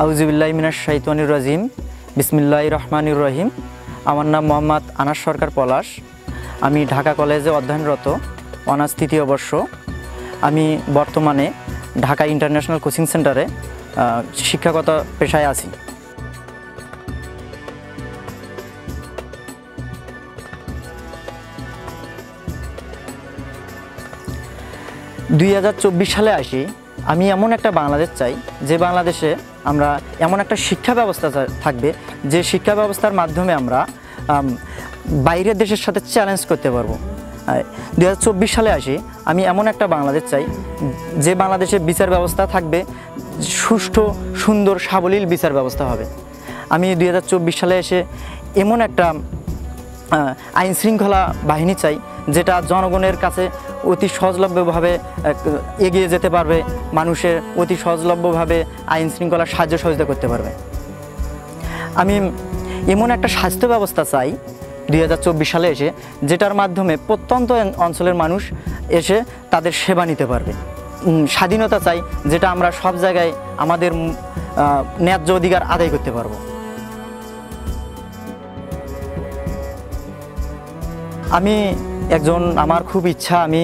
আউযুবিল্লাহি মিনাশ শাইতানির রাজিম। বিসমিল্লাহির রহমানির রহিম। আমার নাম মোহাম্মদ আনাস সরকার পলাশ। আমি ঢাকা কলেজে অধ্যয়নরত, অনার্স তৃতীয় বর্ষ। আমি বর্তমানে ঢাকা ইন্টারন্যাশনাল কোচিং সেন্টারে শিক্ষকতা পেশায় আছি। সালে আসি। আমি এমন একটা বাংলাদেশ চাই যে বাংলাদেশে আমরা এমন একটা শিক্ষা ব্যবস্থা থাকবে যে শিক্ষা ব্যবস্থার মাধ্যমে আমরা বাইরের দেশের সাথে চ্যালেঞ্জ করতে পারবো। 2024 সালে আসি। আমি এমন একটা বাংলাদেশ চাই যে বাংলাদেশে বিচার ব্যবস্থা থাকবে সুষ্ঠু, সুন্দর, সাবলীল বিচার ব্যবস্থা হবে। আমি 2024 সালে এসে এমন একটা আইন শৃঙ্খলা বাহিনী চাই যেটা জনগণের কাছে অতি সহজলভ্যভাবে এগিয়ে যেতে পারবে, মানুষের অতি সহজলভ্যভাবে আইন শৃঙ্খলার সাহায্য সহযোগিতা করতে পারবে। আমি এমন একটা স্বাস্থ্য ব্যবস্থা চাই 2024 সালে এসে যেটার মাধ্যমে প্রত্যন্ত অঞ্চলের মানুষ এসে তাদের সেবা নিতে পারবে। স্বাধীনতা চাই যেটা আমরা সব জায়গায় আমাদের ন্যায্য অধিকার আদায় করতে পারবো। আমার খুব ইচ্ছা আমি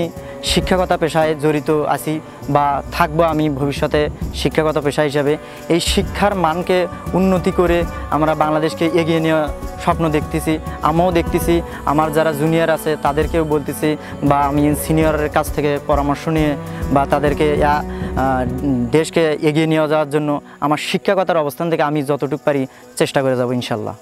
শিক্ষকতা পেশায় জড়িত আছি বা থাকবো আমি ভবিষ্যতে শিক্ষকতা পেশা হিসাবে। এই শিক্ষার মানকে উন্নতি করে আমরা বাংলাদেশকে এগিয়ে নেওয়ার স্বপ্ন দেখতেছি। আমিও দেখতেছি, আমার যারা জুনিয়র আছে তাদেরকেও বলতেছি, বা আমি সিনিয়রের কাছ থেকে পরামর্শ নিয়ে বা তাদেরকে দেশকে এগিয়ে নিয়ে যাওয়ার জন্য আমার শিক্ষকতার অবস্থান থেকে আমি যতটুকু পারি চেষ্টা করে যাব ইনশাল্লাহ।